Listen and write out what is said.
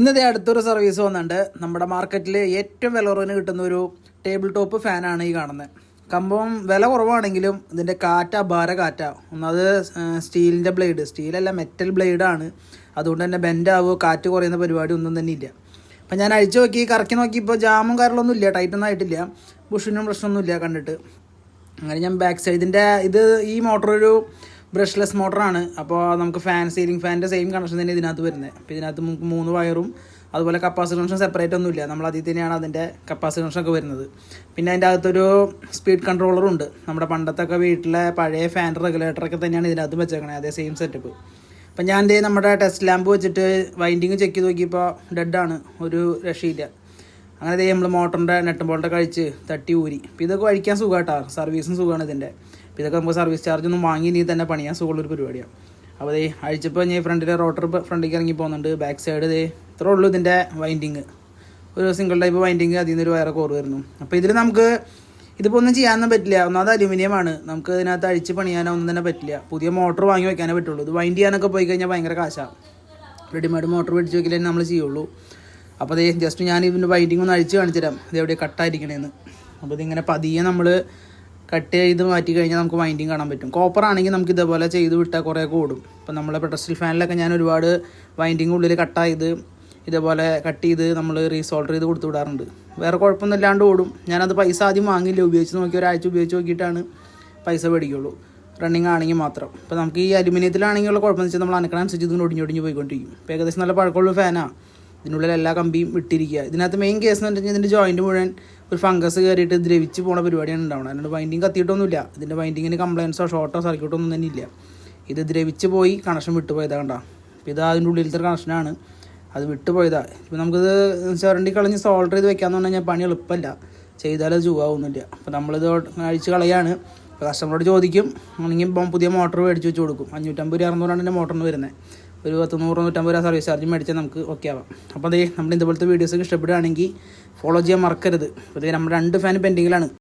ഇന്നത്തെ അടുത്തൊരു സർവീസ് വന്നിട്ടുണ്ട്. നമ്മുടെ മാർക്കറ്റിൽ ഏറ്റവും വില കുറവിന് കിട്ടുന്ന ഒരു ടേബിൾ ടോപ്പ് ഫാനാണ് ഈ കാണുന്നത്. സംഭവം വില കുറവാണെങ്കിലും ഇതിൻ്റെ അപാര കാറ്റാണ്. ഒന്നത് സ്റ്റീലിൻ്റെ ബ്ലേഡ്, സ്റ്റീലല്ല മെറ്റൽ ബ്ലേഡാണ്. അതുകൊണ്ട് തന്നെ ബെൻഡാവോ കാറ്റ് കുറയുന്ന പരിപാടി ഒന്നും തന്നെ ഇല്ല. അപ്പം ഞാൻ അഴിച്ചു നോക്കി കറക്കി നോക്കി, ഇപ്പോൾ ജാമും കാര്യങ്ങളൊന്നും ഇല്ല, ടൈറ്റൊന്നും ആയിട്ടില്ല, ബുഷിനും പ്രശ്നമൊന്നുമില്ല കണ്ടിട്ട്. അങ്ങനെ ഞാൻ ബാക്ക് സൈഡിൻ്റെ ഈ മോട്ടർ ഒരു ബ്രഷ്ലെസ് മോട്ടറാണ്. അപ്പോൾ നമുക്ക് സീലിംഗ് ഫാനിൻ്റെ സെയിം കണക്ഷൻ തന്നെ ഇതിനകത്ത് വരുന്നത്. അപ്പോൾ ഇതിനകത്ത് നമുക്ക് 3 വയറും അതുപോലെ കപ്പാസിറ്റി കണക്ഷൻ സെപ്പറേറ്റ് ഒന്നുമില്ല, നമ്മൾ അതിൽ തന്നെയാണ് അതിൻ്റെ കപ്പാസിറ്റി കണക്ഷനൊക്കെ വരുന്നത്. പിന്നെ അതിൻ്റെ അകത്തൊരു സ്പീഡ് കൺട്രോളറുണ്ട്. നമ്മുടെ പണ്ടത്തൊക്കെ വീട്ടിലെ പഴയ ഫാൻ റെഗുലേറ്ററൊക്കെ തന്നെയാണ് ഇതിനകത്ത് വെച്ചേക്കണേ, അതേ സെയിം സെറ്റപ്പ്. അപ്പം ഞാൻ നമ്മുടെ ടെസ്റ്റ് ലാമ്പ് വെച്ചിട്ട് വൈൻഡിങ് ചെക്ക് ചെയ്ത് നോക്കിയപ്പോൾ ഡെഡാണ്, ഒരു രക്ഷയില്ല. അങ്ങനെ നമ്മൾ മോട്ടറിൻ്റെ നെട്ടും ബോൾട്ടൊക്കെ കഴിച്ച് തട്ടി ഊരി. അപ്പോൾ ഇതൊക്കെ കഴിക്കാൻ സുഖമായിട്ടാ, സർവീസും സുഖമാണ് ഇതിൻ്റെ. അപ്പോൾ ഇതൊക്കെ നമുക്ക് സർവീസ് ചാർജ് ഒന്നും വാങ്ങി ഇനി തന്നെ പണിയാൻ സുഖമുള്ളൊരു പരിപാടിയാണ്. അപ്പോൾ അഴിച്ചപ്പോൾ ഞാൻ ഫ്രണ്ടിലെ റോട്ടർ ഫ്രണ്ടിലേക്ക് ഇറങ്ങി പോകുന്നുണ്ട്. ബാക്ക് സൈഡ് ഇത്രേ ഉള്ളൂ ഇതിൻ്റെ വൈൻഡിങ്, ഒരു സിംഗിൾ ടൈപ്പ് വൈൻഡിങ്, അതിൽ നിന്നൊരു വയറെ കോറ് വരുന്നു. അപ്പോൾ ഇതിൽ നമുക്ക് ഇതിപ്പോൾ ഒന്നും ചെയ്യാനൊന്നും പറ്റില്ല. ഒന്നാമത് അലുമിനിയമാണ്, നമുക്ക് ഇതിനകത്ത് അഴിച്ച് പണിയാനോ ഒന്നും തന്നെ പറ്റില്ല. പുതിയ മോട്ടർ വാങ്ങി വയ്ക്കാനേ പറ്റുള്ളൂ. ഇത് വൈൻഡ് ചെയ്യാനൊക്കെ പോയി കഴിഞ്ഞാൽ ഭയങ്കര കാശാണ്. റെഡിമെയ്ഡ് മോട്ടർ മേടിച്ച് വയ്ക്കില്ലേ നമ്മൾ ചെയ്യുള്ളൂ. അപ്പോൾ ജസ്റ്റ് ഞാൻ ഇതിൻ്റെ വൈൻഡിങ് ഒന്ന് അഴിച്ച് കാണിച്ചു തരാം, ഇത് എവിടെ കട്ടായിരിക്കണേന്ന്. അപ്പോൾ ഇതിങ്ങനെ പതിയെ നമ്മൾ കട്ട് ചെയ്ത് മാറ്റി കഴിഞ്ഞാൽ നമുക്ക് വൈൻഡിങ് കാണാൻ പറ്റും. കോപ്പർ ആണെങ്കിൽ നമുക്ക് ഇതേപോലെ ചെയ്ത് വിട്ടാൽ കുറേ കൂടും. ഇപ്പോൾ നമ്മളെ പെഡസ്റ്റൽ ഫാനിലൊക്കെ ഞാൻ ഒരുപാട് വൈൻഡിങ് ഉള്ളിൽ കട്ടായത് ഇതേപോലെ കട്ട് ചെയ്ത് നമ്മൾ റീസോൾഡർ ചെയ്ത് കൊടുത്തു വിടാറുണ്ട്. വേറെ കുഴപ്പമൊന്നും ഇല്ലാണ്ട് ഓടും. ഞാനത് പൈസ ആദ്യം വാങ്ങില്ല, ഉപയോഗിച്ച് നോക്കി ഒരാഴ്ച ഉപയോഗിച്ച് നോക്കിയിട്ടാണ് പൈസ മേടിക്കുള്ളൂ, റണ്ണിങ് ആണെങ്കിൽ മാത്രം. ഇപ്പോൾ നമുക്ക് ഈ അലുമിനിയത്തിലാണെങ്കിലുള്ള കുഴപ്പമെന്ന് വെച്ചാൽ നമ്മൾ അനക്കണനുസരിച്ച് ഇതിന് ഒടിഞ്ഞൊടിഞ്ഞ് പോയിക്കൊണ്ടിരിക്കും. ഇപ്പോൾ ഏകദേശം നല്ല പഴക്കമുള്ള ഫാനാണ്, ഇതിനുള്ളിൽ എല്ലാ കമ്പിയും വിട്ടിരിക്കുക. ഇതിനകത്ത് മെയിൻ കേസ് എന്ന് പറഞ്ഞാൽ ഇതിൻ്റെ ജോയിൻറ്റ് മുഴുവൻ ഒരു ഫംഗസ് കയറിയിട്ട് ദ്രവിച്ച് പോണ പരിപാടിയാണ് ഉണ്ടാവുന്നത്. അതുകൊണ്ട് വൈൻഡിങ് കത്തിയിട്ടൊന്നുമില്ല, ഇതിൻ്റെ വൈൻഡിങ്ങിന് കംപ്ലയിൻസോ ഷോർട്ടോ സർക്യൂട്ടോ ഒന്നും തന്നെ ഇല്ല. ഇത് ദ്രവിച്ച് പോയി കണക്ഷൻ വിട്ടുപോയതാണ് കണ്ടോ. അപ്പോൾ ഇത് അതിൻ്റെ ഉള്ളിലത്തെ കണക്ഷനാണ്, അത് വിട്ടുപോയതാണ്. ഇപ്പോൾ നമുക്കിത് ചുരണ്ടി കളഞ്ഞ് സോൾഡർ ചെയ്ത് വെക്കാമെന്ന് പറഞ്ഞു കഴിഞ്ഞാൽ പണി എളുപ്പമല്ല, ചെയ്താലത് ചൂവാകുന്നില്ല. അപ്പോൾ നമ്മളിത് അഴിച്ച് കളയാണ്. അപ്പോൾ കസ്റ്റമറോട് ചോദിക്കും, ആണെങ്കിൽ പുതിയ മോട്ടർ മേടിച്ച് വെച്ച് കൊടുക്കും. 550 600 എൻ്റെ മോട്ടറിന് വരുന്നത്. ഒരു 100-150 രൂപ സർവീസ് ചാർജ് മേടിച്ചാൽ നമുക്ക് ഓക്കെ ആവാം. അപ്പോൾ നമ്മൾ ഇതുപോലത്തെ വീഡിയോസൊക്കെ ഇഷ്ടപ്പെടുകയാണെങ്കിൽ ഫോളോ ചെയ്യാൻ മറക്കരുത്. അപ്പോൾ നമ്മുടെ 2 ഫാൻ പെൻഡിങ്ങിലാണ്.